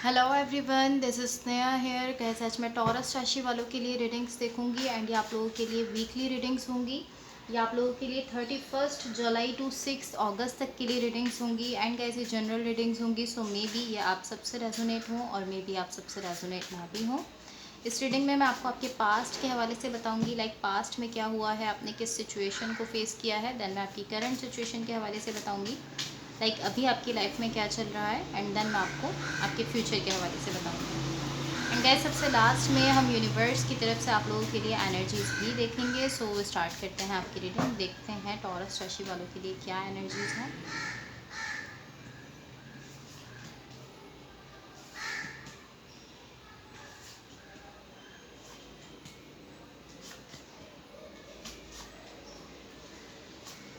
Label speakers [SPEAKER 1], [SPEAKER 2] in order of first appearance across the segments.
[SPEAKER 1] Hello everyone, this is Sneha here. कैसे आज मैं टॉरस राशि वालों के लिए रीडिंग्स देखूंगी एंड ये आप लोगों के लिए वीकली रीडिंग्स होंगी। ये आप लोगों के लिए 31 जुलाई टू 6 अगस्त तक के लिए रीडिंग्स होंगी एंड कैसे जनरल रीडिंग्स होंगी। सो मे बी ये आप सबसे रेजोनेट हों और मे बी आप सबसे रेजोनेट ना भी हों। इस रीडिंग में मैं आपको आपके पास्ट के हवाले से बताऊंगी, लाइक पास्ट में क्या हुआ है, आपने किस सिचुएशन को फेस किया है। देन मैं आपकी करंट सिचुएशन के हवाले से बताऊंगी, लाइक अभी आपकी लाइफ में क्या चल रहा है। एंड देन मैं आपको आपके फ्यूचर के हवाले से बताऊंगी। एंड गाइस, सबसे लास्ट में हम यूनिवर्स की तरफ से आप लोगों के लिए एनर्जीज भी देखेंगे। सो स्टार्ट करते हैं आपकी रीडिंग। देखते हैं टॉरस राशि वालों के लिए क्या एनर्जीज हैं।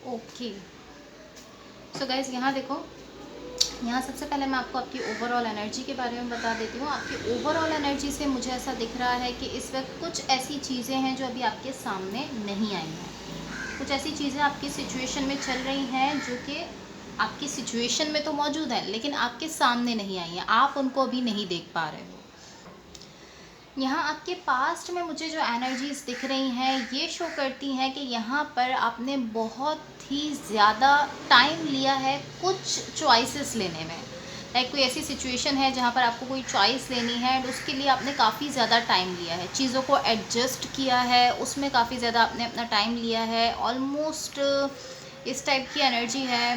[SPEAKER 1] ओके, सो गाइस यहाँ देखो, यहाँ सबसे पहले मैं आपको आपकी ओवरऑल एनर्जी के बारे में बता देती हूँ। आपकी ओवरऑल एनर्जी से मुझे ऐसा दिख रहा है कि इस वक्त कुछ ऐसी चीज़ें हैं जो अभी आपके सामने नहीं आई हैं। कुछ ऐसी चीज़ें आपकी सिचुएशन में चल रही हैं जो कि आपकी सिचुएशन में तो मौजूद है लेकिन आपके सामने नहीं आई हैं, आप उनको अभी नहीं देख पा रहे हो। यहाँ आपके पास्ट में मुझे जो एनर्जीज दिख रही हैं ये शो करती हैं कि यहाँ पर आपने बहुत ही ज़्यादा टाइम लिया है कुछ चॉइसेस लेने में। लाइक कोई ऐसी सिचुएशन है जहाँ पर आपको कोई चॉइस लेनी है एंड उसके लिए आपने काफ़ी ज़्यादा टाइम लिया है, चीज़ों को एडजस्ट किया है, उसमें काफ़ी ज़्यादा आपने अपना टाइम लिया है। ऑलमोस्ट इस टाइप की एनर्जी है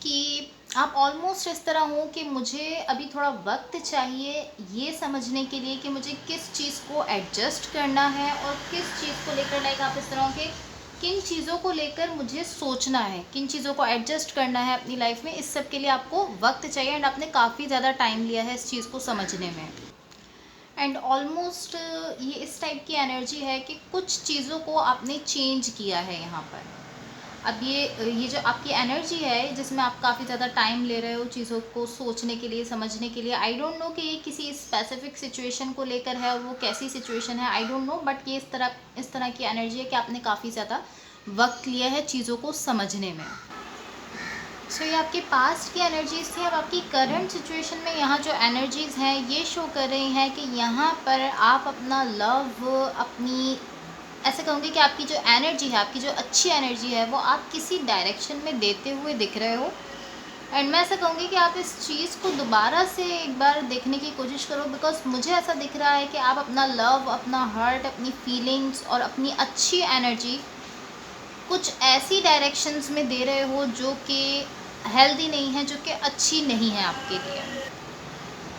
[SPEAKER 1] कि आप ऑलमोस्ट इस तरह हो कि मुझे अभी थोड़ा वक्त चाहिए ये समझने के लिए कि मुझे किस चीज़ को एडजस्ट करना है और किस चीज़ को लेकर, लाइक आप इस तरह के किन चीज़ों को लेकर मुझे सोचना है, किन चीज़ों को एडजस्ट करना है अपनी लाइफ में। इस सब के लिए आपको वक्त चाहिए एंड आपने काफ़ी ज़्यादा टाइम लिया है इस चीज़ को समझने में। एंड ऑलमोस्ट ये इस टाइप की एनर्जी है कि कुछ चीज़ों को आपने चेंज किया है यहाँ पर। अब ये जो आपकी एनर्जी है जिसमें आप काफ़ी ज़्यादा टाइम ले रहे हो चीज़ों को सोचने के लिए, समझने के लिए। आई डोंट नो कि ये किसी स्पेसिफिक सिचुएशन को लेकर है और वो कैसी सिचुएशन है, आई डोंट नो, बट ये इस तरह की एनर्जी है कि आपने काफ़ी ज़्यादा वक्त लिया है चीज़ों को समझने में। सो ये आपके पास्ट की एनर्जीज थी। अब आपकी करंट सिचुएशन में यहाँ जो एनर्जीज हैं ये शो कर रही हैं कि यहाँ पर आप अपना लव, अपनी, ऐसे कहूँगी कि आपकी जो एनर्जी है, आपकी जो अच्छी एनर्जी है वो आप किसी डायरेक्शन में देते हुए दिख रहे हो। एंड मैं ऐसा कहूँगी कि आप इस चीज़ को दोबारा से एक बार देखने की कोशिश करो, बिकॉज मुझे ऐसा दिख रहा है कि आप अपना लव, अपना हार्ट, अपनी फीलिंग्स और अपनी अच्छी एनर्जी कुछ ऐसी डायरेक्शंस में दे रहे हो जो कि हेल्दी नहीं है, जो कि अच्छी नहीं है आपके लिए।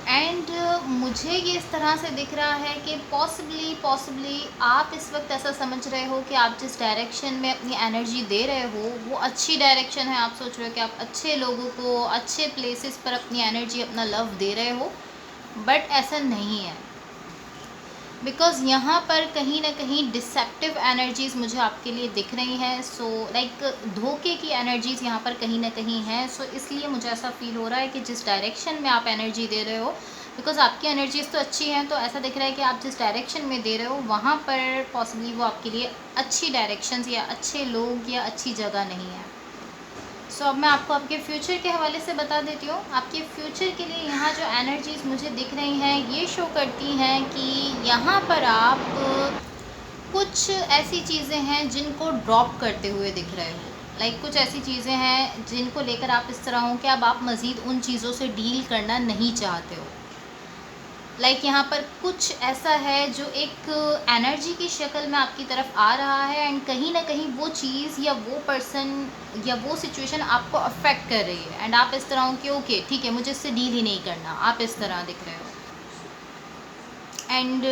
[SPEAKER 1] एंड मुझे ये इस तरह से दिख रहा है कि पॉसिबली आप इस वक्त ऐसा समझ रहे हो कि आप जिस डायरेक्शन में अपनी एनर्जी दे रहे हो वो अच्छी डायरेक्शन है। आप सोच रहे हो कि आप अच्छे लोगों को, अच्छे प्लेसेस पर अपनी एनर्जी, अपना लव दे रहे हो, बट ऐसा नहीं है। बिकॉज़ यहाँ पर कहीं ना कहीं डिसेप्टिव एनर्जीज़ मुझे आपके लिए दिख रही हैं। सो लाइक धोखे की एनर्जीज़ यहाँ पर कहीं ना कहीं हैं। सो इसलिए मुझे ऐसा फील हो रहा है कि जिस डायरेक्शन में आप एनर्जी दे रहे हो, बिकॉज़ आपकी एनर्जीज़ तो अच्छी हैं, तो ऐसा दिख रहा है कि आप जिस डायरेक्शन में दे रहे हो वहाँ पर पॉसिबली वो आपके लिए अच्छी डायरेक्शंस या अच्छे लोग या अच्छी जगह नहीं है। सो अब मैं आपको आपके फ्यूचर के हवाले से बता देती हूँ। आपके फ्यूचर के लिए यहाँ जो एनर्जीज़ मुझे दिख रही हैं ये शो करती हैं कि यहाँ पर आप कुछ ऐसी चीज़ें हैं जिनको ड्रॉप करते हुए दिख रहे हो। लाइक कुछ ऐसी चीज़ें हैं जिनको लेकर आप इस तरह हो कि अब आप मज़ीद उन चीज़ों से डील करना नहीं चाहते हो। लाइक यहाँ पर कुछ ऐसा है जो एक एनर्जी की शक्ल में आपकी तरफ आ रहा है एंड कहीं ना कहीं वो चीज़ या वो पर्सन या वो सिचुएशन आपको अफेक्ट कर रही है एंड आप इस तरह हो कि ओके ठीक है, मुझे इससे डील ही नहीं करना, आप इस तरह दिख रहे हो। एंड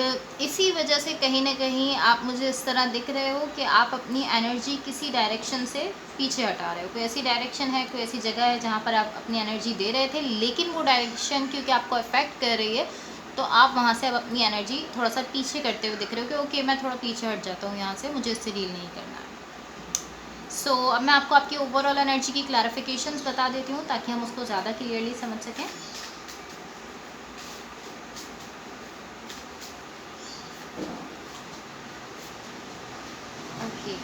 [SPEAKER 1] इसी वजह से कहीं ना कहीं आप मुझे इस तरह दिख रहे हो कि आप अपनी एनर्जी किसी डायरेक्शन से पीछे हटा रहे हो। कोई ऐसी डायरेक्शन है, कोई ऐसी जगह है जहाँ पर आप अपनी एनर्जी दे रहे थे, लेकिन वो डायरेक्शन क्योंकि आपको अफेक्ट कर रही है तो आप वहाँ से अब अपनी एनर्जी थोड़ा सा पीछे करते हुए दिख रहे हो कि ओके मैं थोड़ा पीछे हट जाता हूँ यहाँ से, मुझे इससे डील नहीं करना है। सो अब मैं आपको आपकी ओवरऑल एनर्जी की क्लैरिफिकेशंस बता देती हूँ ताकि हम उसको ज़्यादा क्लियरली समझ सकें। ओके,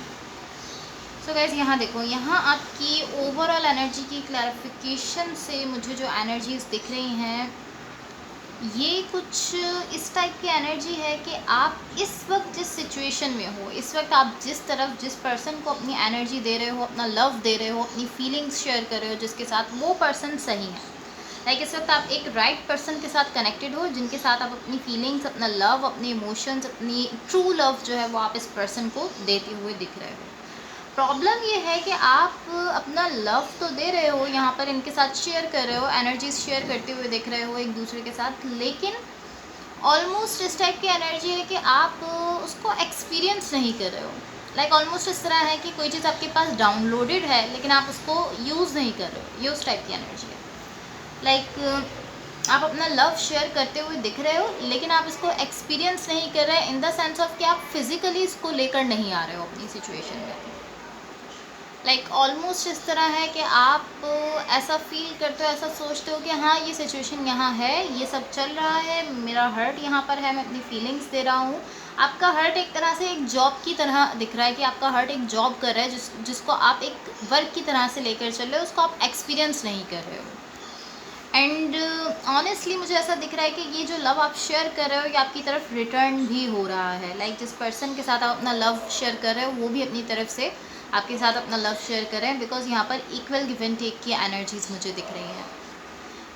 [SPEAKER 1] सो गाइज़ यहाँ देखो, यहाँ आपकी ओवरऑल एनर्जी की क्लैरिफिकेशन से मुझे जो एनर्जीज़ दिख रही हैं ये कुछ इस टाइप की एनर्जी है कि आप इस वक्त जिस सिचुएशन में हो, इस वक्त आप जिस तरफ जिस पर्सन को अपनी एनर्जी दे रहे हो, अपना लव दे रहे हो, अपनी फीलिंग्स शेयर कर रहे हो जिसके साथ, वो पर्सन सही है। लाइक इस वक्त आप एक राइट पर्सन के साथ कनेक्टेड हो, जिनके साथ आप अपनी फीलिंग्स, अपना लव, अपने इमोशंस, अपनी ट्रू लव जो है वो आप इस पर्सन को देते हुए दिख रहे हो। प्रॉब्लम ये है कि आप अपना लव तो दे रहे हो, यहाँ पर इनके साथ शेयर कर रहे हो, एनर्जीज शेयर करते हुए दिख रहे हो एक दूसरे के साथ, लेकिन ऑलमोस्ट इस टाइप की एनर्जी है कि आप उसको एक्सपीरियंस नहीं कर रहे हो। लाइक ऑलमोस्ट इस तरह है कि कोई चीज़ आपके पास डाउनलोडेड है लेकिन आप उसको यूज़ नहीं कर रहे हो, ये उस टाइप की एनर्जी है। लाइक आप अपना लव शेयर करते हुए दिख रहे हो लेकिन आप इसको एक्सपीरियंस नहीं कर रहे, इन द सेंस ऑफ कि आप फिज़िकली इसको लेकर नहीं आ रहे हो अपनी सिचुएशन में। लाइक ऑलमोस्ट इस तरह है कि आप ऐसा फील करते हो, ऐसा सोचते हो कि हाँ ये सिचुएशन यहाँ है, ये सब चल रहा है, मेरा हर्ट यहाँ पर है, मैं अपनी फीलिंग्स दे रहा हूँ। आपका हर्ट एक तरह से एक जॉब की तरह दिख रहा है कि आपका हर्ट एक जॉब कर रहा है जिसको आप एक वर्क की तरह से लेकर चल रहे हो, उसको आप एक्सपीरियंस नहीं कर रहे हो। एंड ऑनेस्टली मुझे ऐसा दिख रहा है कि ये जो लव आप शेयर कर रहे हो ये आपकी तरफ रिटर्न भी हो रहा है। लाइक जिस पर्सन के साथ आप अपना लव शेयर कर रहे हो वो भी अपनी तरफ से आपके साथ अपना लव शेयर कर रहे हैं, बिकॉज यहाँ पर इक्वल गिव एंड टेक की एनर्जीज मुझे दिख रही हैं।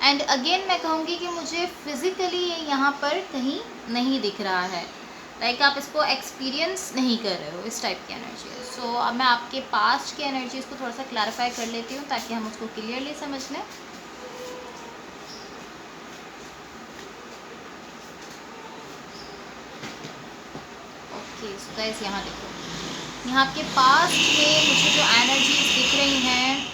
[SPEAKER 1] एंड अगेन मैं कहूँगी कि मुझे फिज़िकली ये यहाँ पर कहीं नहीं दिख रहा है। लाइक आप इसको एक्सपीरियंस नहीं कर रहे हो, इस टाइप की एनर्जी है। सो अब मैं आपके पास्ट की एनर्जीज़ को थोड़ा सा क्लैरिफाई कर लेती हूँ ताकि हम उसको क्लियरली समझ लें। ओके सो गाइस यहाँ देखो, यहाँ आपके पास्ट में मुझे जो एनर्जीज दिख रही हैं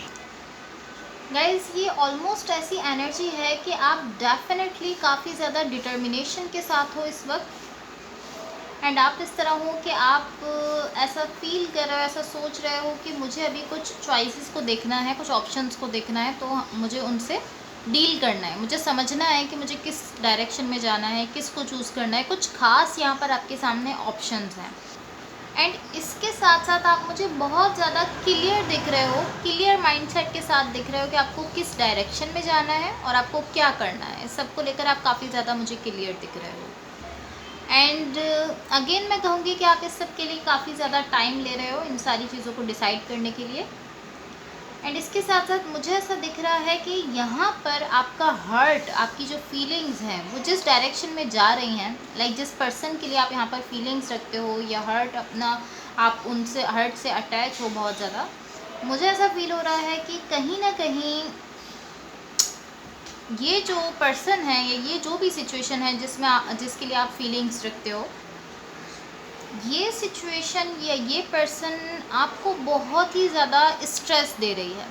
[SPEAKER 1] गाइस, ये ऑलमोस्ट ऐसी एनर्जी है कि आप डेफिनेटली काफ़ी ज़्यादा डिटर्मिनेशन के साथ हो इस वक्त। एंड आप इस तरह हो कि आप ऐसा फील कर रहे हो, ऐसा सोच रहे हो कि मुझे अभी कुछ चॉइसेस को देखना है, कुछ ऑप्शंस को देखना है, तो मुझे उनसे डील करना है, मुझे समझना है कि मुझे किस डायरेक्शन में जाना है, किस को चूज़ करना है। कुछ खास यहाँ पर आपके सामने ऑप्शंस हैं। एंड इसके साथ साथ आप मुझे बहुत ज़्यादा क्लियर दिख रहे हो, क्लियर माइंडसेट के साथ दिख रहे हो कि आपको किस डायरेक्शन में जाना है और आपको क्या करना है। सबको लेकर आप काफ़ी ज़्यादा मुझे क्लियर दिख रहे हो। एंड अगेन मैं कहूँगी कि आप इस सब के लिए काफ़ी ज़्यादा टाइम ले रहे हो इन सारी चीज़ों को डिसाइड करने के लिए। एंड इसके साथ साथ मुझे ऐसा दिख रहा है कि यहाँ पर आपका हर्ट, आपकी जो फीलिंग्स हैं वो जिस डायरेक्शन में जा रही हैं, लाइक जिस पर्सन के लिए आप यहाँ पर फीलिंग्स रखते हो या हर्ट अपना, आप उनसे हर्ट से अटैच हो बहुत ज़्यादा, मुझे ऐसा फील हो रहा है कि कहीं ना कहीं ये जो पर्सन है या ये जो भी सिचुएशन है जिसके लिए आप फीलिंग्स रखते हो, ये सिचुएशन या ये पर्सन आपको बहुत ही ज़्यादा स्ट्रेस दे रही है।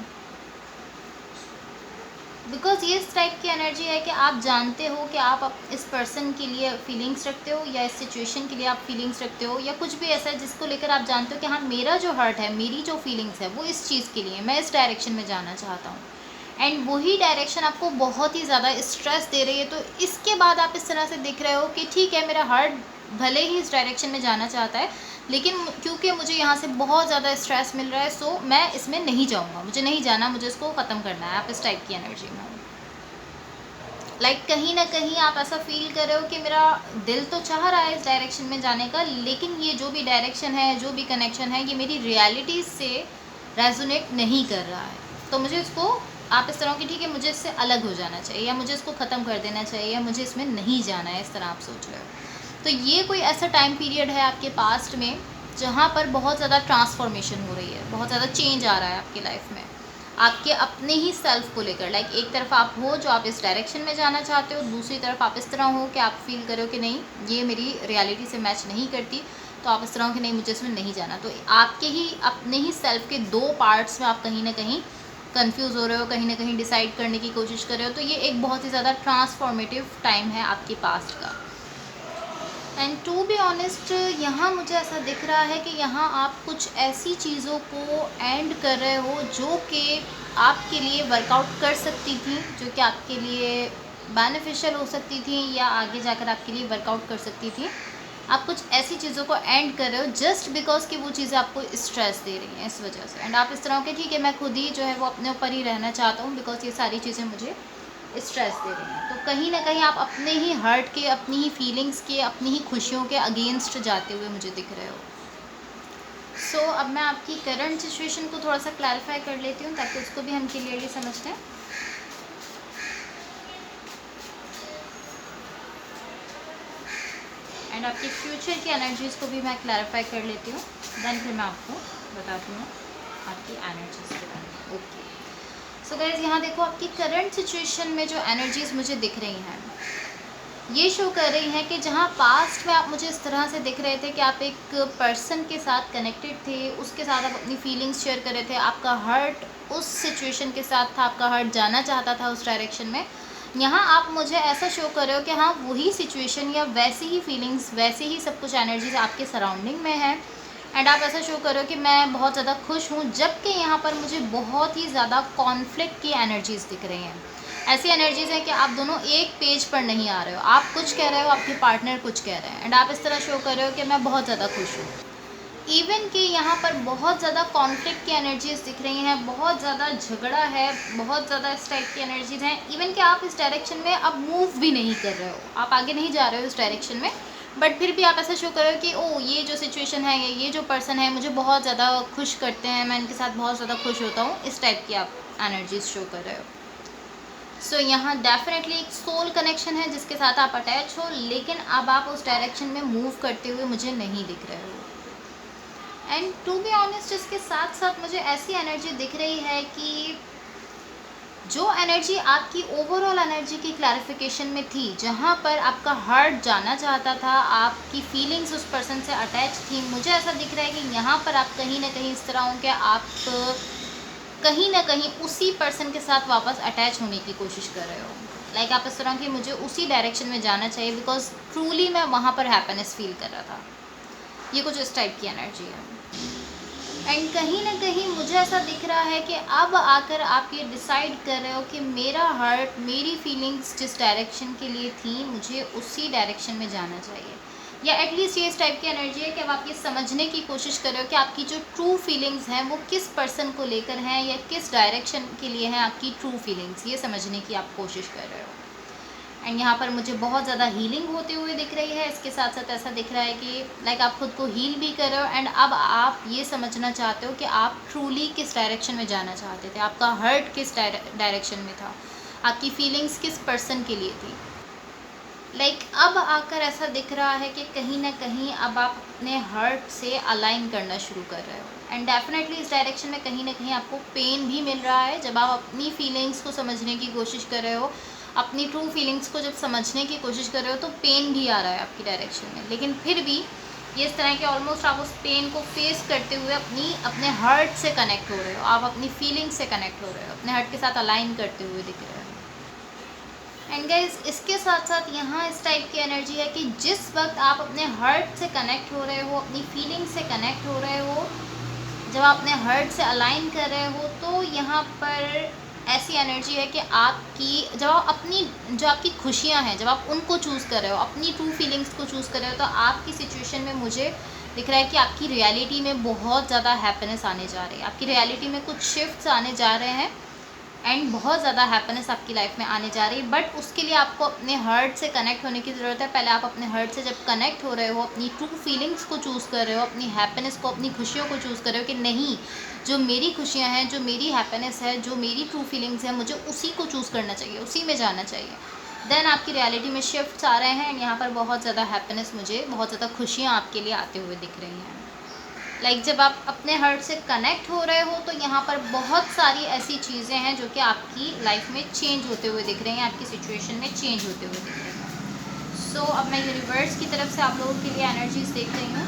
[SPEAKER 1] बिकॉज़ ये इस टाइप की एनर्जी है कि आप जानते हो कि आप इस पर्सन के लिए फीलिंग्स रखते हो या इस सिचुएशन के लिए आप फीलिंग्स रखते हो या कुछ भी ऐसा है जिसको लेकर आप जानते हो कि हाँ मेरा जो हर्ट है, मेरी जो फीलिंग्स है वो इस चीज़ के लिए, मैं इस डायरेक्शन में जाना चाहता हूँ। एंड वही डायरेक्शन आपको बहुत ही ज़्यादा स्ट्रेस दे रही है। तो इसके बाद आप इस तरह से दिख रहे हो कि ठीक है, मेरा हार्ट भले ही इस डायरेक्शन में जाना चाहता है लेकिन क्योंकि मुझे यहाँ से बहुत ज़्यादा स्ट्रेस मिल रहा है, सो मैं इसमें नहीं जाऊँगा, मुझे नहीं जाना, मुझे इसको ख़त्म करना है। आप इस टाइप की एनर्जी में हो। लाइक कहीं ना कहीं आप ऐसा फील कर रहे हो कि मेरा दिल तो चाह रहा है इस डायरेक्शन में जाने का, लेकिन ये जो भी डायरेक्शन है, जो भी कनेक्शन है, ये मेरी रियलिटी से रेजोनेट नहीं कर रहा है। तो मुझे इसको, आप इस तरह की, ठीक है मुझे इससे अलग हो जाना चाहिए या मुझे इसको ख़त्म कर देना चाहिए या मुझे इसमें नहीं जाना है, इस तरह आप सोच रहे हो। तो ये कोई ऐसा टाइम पीरियड है आपके पास्ट में जहाँ पर बहुत ज़्यादा ट्रांसफॉर्मेशन हो रही है, बहुत ज़्यादा चेंज आ रहा है आपकी लाइफ में, आपके अपने ही सेल्फ को लेकर। लाइक एक तरफ आप हो जो आप इस डायरेक्शन में जाना चाहते हो, दूसरी तरफ आप इस तरह हो कि आप फील करो कि नहीं ये मेरी रियलिटी से मैच नहीं करती, तो आप इस तरह हो कि नहीं मुझे इसमें नहीं जाना। तो आपके ही अपने ही सेल्फ के दो पार्ट्स में आप कहीं ना कहीं कंफ्यूज हो रहे हो, कहीं ना कहीं डिसाइड करने की कोशिश कर रहे हो। तो ये एक बहुत ही ज़्यादा ट्रांसफॉर्मेटिव टाइम है आपके पास्ट का। एंड टू बी ऑनेस्ट, यहाँ मुझे ऐसा दिख रहा है कि यहाँ आप कुछ ऐसी चीज़ों को एंड कर रहे हो जो कि आपके लिए वर्कआउट कर सकती थी, जो कि आपके लिए बेनिफिशियल हो सकती थी या आगे जाकर आपके लिए वर्कआउट कर सकती थी। आप कुछ ऐसी चीज़ों को एंड कर रहे हो जस्ट बिकॉज कि वो चीज़ें आपको स्ट्रेस दे रही हैं, इस वजह से। एंड आप इस तरह के ठीक है मैं खुद ही जो है वो अपने ऊपर ही रहना चाहता हूँ बिकॉज ये सारी चीज़ें मुझे स्ट्रेस दे रही हैं। तो कहीं ना कहीं आप अपने ही हर्ट के, अपनी ही फीलिंग्स के, अपनी ही खुशियों के अगेंस्ट जाते हुए मुझे दिख रहे हो। सो अब मैं आपकी करंट सिचुएशन को थोड़ा सा क्लैरिफाई कर लेती हूँ ताकि उसको भी हम क्लियरली समझ लें। एंड आपकी फ्यूचर की एनर्जीज़ को भी मैं क्लैरिफाई कर लेती हूँ, देन फिर मैं आपको बताती हूँ आपकी एनर्जीज़ के बारे में। ओके, सो गाइस यहाँ देखो, आपकी करंट सिचुएशन में जो एनर्जीज़ मुझे दिख रही हैं ये शो कर रही हैं कि जहाँ पास्ट में आप मुझे इस तरह से दिख रहे थे कि आप एक पर्सन के साथ कनेक्टेड थे, उसके साथ आप अपनी फीलिंग्स शेयर कर रहे थे, आपका हर्ट उस सिचुएशन के साथ था, आपका हर्ट जाना चाहता था उस डायरेक्शन में। यहाँ आप मुझे ऐसा शो कर रहे हो कि हाँ वही सिचुएशन या वैसी ही फीलिंग्स, वैसे ही सब कुछ एनर्जीज आपके सराउंडिंग में है। एंड आप ऐसा शो कर रहे हो कि मैं बहुत ज़्यादा खुश हूँ, जबकि यहाँ पर मुझे बहुत ही ज़्यादा कॉन्फ्लिक्ट की एनर्जीज़ दिख रही हैं। ऐसी एनर्जीज़ हैं कि आप दोनों एक पेज पर नहीं आ रहे हो, आप कुछ कह रहे हो, आपके पार्टनर कुछ कह रहे हैं, एंड आप इस तरह शो कर रहे हो कि मैं बहुत ज़्यादा खुश हूँ। इवन कि यहाँ पर बहुत ज़्यादा कॉन्फ्लिक्ट की एनर्जीज़ दिख रही हैं, बहुत ज़्यादा झगड़ा है, बहुत ज़्यादा इस टाइप की एनर्जीज़ हैं। इवन कि आप इस डायरेक्शन में अब मूव भी नहीं कर रहे हो, आप आगे नहीं जा रहे हो इस डायरेक्शन में, बट फिर भी आप ऐसा शो कर रहे हो कि ओ ये जो सिचुएशन है, ये जो पर्सन है मुझे बहुत ज़्यादा खुश करते हैं, मैं इनके साथ बहुत ज़्यादा खुश होता हूँ, इस टाइप की आप एनर्जीज शो कर रहे हो। सो यहाँ डेफिनेटली एक सोल कनेक्शन है जिसके साथ आप अटैच हो, लेकिन अब आप उस डायरेक्शन में मूव करते हुए मुझे नहीं दिख रहे हो। एंड टू बी ऑनेस्ट, इसके साथ साथ मुझे ऐसी एनर्जी दिख रही है कि जो एनर्जी आपकी ओवरऑल एनर्जी की क्लैरिफिकेशन में थी, जहाँ पर आपका हार्ट जाना चाहता था, आपकी फीलिंग्स उस पर्सन से अटैच थी, मुझे ऐसा दिख रहा है कि यहाँ पर आप कहीं ना कहीं इस तरह हो कि आप कहीं ना कहीं उसी पर्सन के साथ वापस अटैच होने की कोशिश कर रहे हो। लाइक आप इस तरह कि मुझे उसी डायरेक्शन में जाना चाहिए बिकॉज ट्रूली मैं वहाँ पर हैप्पीनेस फील कर रहा था। ये कुछ इस टाइप की एनर्जी है। एंड कहीं ना कहीं मुझे ऐसा दिख रहा है कि अब आकर आप ये डिसाइड कर रहे हो कि मेरा हार्ट, मेरी फीलिंग्स जिस डायरेक्शन के लिए थी, मुझे उसी डायरेक्शन में जाना चाहिए, या एटलीस्ट ये इस टाइप की एनर्जी है कि अब आप ये समझने की कोशिश कर रहे हो कि आपकी जो ट्रू फीलिंग्स हैं वो किस पर्सन को लेकर हैं या किस डायरेक्शन के लिए हैं आपकी ट्रू फीलिंग्स, ये समझने की आप कोशिश कर रहे हो। एंड यहाँ पर मुझे बहुत ज़्यादा हीलिंग होते हुए दिख रही है। इसके साथ साथ ऐसा दिख रहा है कि लाइक आप खुद को हील भी कर रहे हो, एंड अब आप ये समझना चाहते हो कि आप ट्रूली किस डायरेक्शन में जाना चाहते थे, आपका हर्ट किस डायरेक्शन में था, आपकी फीलिंग्स किस पर्सन के लिए थी। अब आकर ऐसा दिख रहा है कि कहीं ना कहीं अब आप अपने हर्ट से अलाइन करना शुरू कर रहे हो। एंड डेफिनेटली इस डायरेक्शन में कहीं ना कहीं आपको पेन भी मिल रहा है जब आप अपनी फीलिंग्स को समझने की कोशिश कर रहे हो, अपनी ट्रू फीलिंग्स को जब समझने की कोशिश कर रहे हो तो पेन भी आ रहा है आपकी डायरेक्शन में। लेकिन फिर भी ये इस तरह के ऑलमोस्ट आप उस पेन को फेस करते हुए अपने हर्ट से कनेक्ट हो रहे हो, आप अपनी फीलिंग्स से कनेक्ट हो रहे हो, अपने हर्ट के साथ अलाइन करते हुए दिख रहे हो। एंड गाइज इसके साथ साथ यहाँ इस टाइप की एनर्जी है कि जिस वक्त आप अपने हर्ट से कनेक्ट हो रहे हो, अपनी फीलिंग से कनेक्ट हो रहे हो, जब आप अपने हर्ट से अलाइन कर रहे हो, तो यहाँ पर ऐसी एनर्जी है कि आपकी जब आप अपनी जो आपकी खुशियाँ हैं, जब आप उनको चूज़ कर रहे हो, अपनी ट्रू फीलिंग्स को चूज़ कर रहे हो, तो आपकी सिचुएशन में मुझे दिख रहा है कि आपकी रियलिटी में बहुत ज़्यादा हैप्पीनेस आने जा रही है, आपकी रियलिटी में कुछ शिफ्ट्स आने जा रहे हैं, एंड बहुत ज़्यादा हैप्पीनेस आपकी लाइफ में आने जा रही है। बट उसके लिए आपको अपने हर्ट से कनेक्ट होने की ज़रूरत है। पहले आप अपने हर्ट से जब कनेक्ट हो रहे हो, अपनी ट्रू फीलिंग्स को चूज़ कर रहे हो, अपनी हैप्पीनेस को, अपनी खुशियों को चूज़ कर रहे हो कि नहीं, जो मेरी खुशियाँ हैं, जो मेरी हैप्पीनेस है, जो मेरी ट्रू फीलिंग्स हैं, मुझे उसी को चूज़ करना चाहिए, उसी में जाना चाहिए, देन आपकी रियलिटी में शिफ्ट्स आ रहे हैं, एंड यहाँ पर बहुत ज़्यादा हैप्पीनेस, मुझे बहुत ज़्यादा खुशियाँ आपके लिए आते हुए दिख रही हैं। जब आप अपने हर्ट से कनेक्ट हो रहे हो तो यहाँ पर बहुत सारी ऐसी चीज़ें हैं जो कि आपकी लाइफ में चेंज होते हुए दिख रही हैं, आपकी सिचुएशन में चेंज होते हुए दिख रही हैं। सो अब मैं यूनिवर्स की तरफ से आप लोगों के लिए एनर्जीज देख रही हूँ।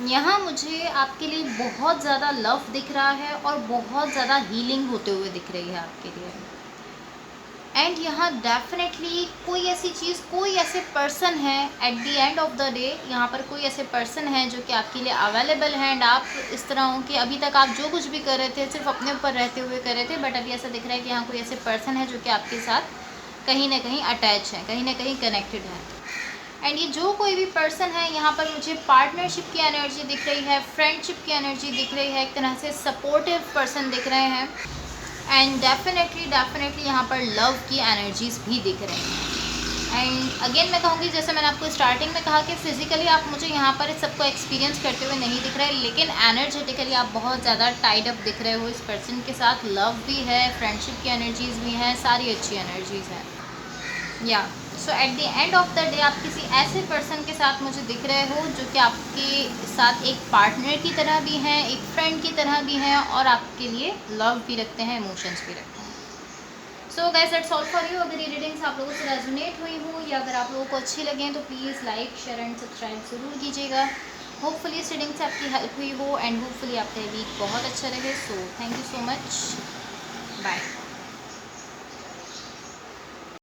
[SPEAKER 1] यहाँ मुझे आपके लिए बहुत ज़्यादा लव दिख रहा है और बहुत ज़्यादा हीलिंग होते हुए दिख रही है आपके लिए। एंड यहाँ डेफिनेटली कोई ऐसी चीज़, कोई ऐसे पर्सन है eight the end of the day, यहाँ पर कोई ऐसे पर्सन है जो कि आपके लिए अवेलेबल हैं, एंड आप इस तरह हो कि अभी तक आप जो कुछ भी कर रहे थे सिर्फ अपने ऊपर रहते हुए कर रहे थे, बट अभी ऐसा दिख रहा है कि यहाँ कोई ऐसे पर्सन है जो कि आपके साथ कहीं ना कहीं अटैच है, कहीं ना कहीं कनेक्टेड है। एंड ये जो कोई भी पर्सन है, यहाँ पर मुझे पार्टनरशिप की एनर्जी दिख रही है, फ्रेंडशिप की एनर्जी दिख रही है, एक तरह से सपोर्टिव पर्सन दिख रहे हैं। एंड डेफिनेटली यहाँ पर लव की एनर्जीज भी दिख रही हैं। एंड अगेन मैं कहूँगी, जैसे मैंने आपको स्टार्टिंग में कहा कि फिजिकली आप मुझे यहाँ पर इस सबको एक्सपीरियंस करते हुए नहीं दिख रहे, लेकिन एनर्जेटिकली आप बहुत ज़्यादा टाइड अप दिख रहे हो इस पर्सन के साथ। लव भी है, फ्रेंडशिप की एनर्जीज भी हैं, सारी अच्छी एनर्जीज हैं। या so at the end of the day आप किसी ऐसे पर्सन के साथ मुझे दिख रहे हो जो कि आपके साथ एक पार्टनर की तरह भी हैं, एक फ्रेंड की तरह भी हैं, और आपके लिए लव भी रखते हैं, इमोशंस भी रखते हैं। So guys that's all for you. अगर ये रीडिंग्स आप लोगों से रेजोनेट हुई हो या अगर आप लोगों को अच्छी लगें तो please like, share and subscribe ज़रूर कीजिएगा। होपफुली इस रीडिंग से आपकी हेल्प हुई हो एंड होपफुली आपका वीक बहुत अच्छा रहे। So thank you so much, bye.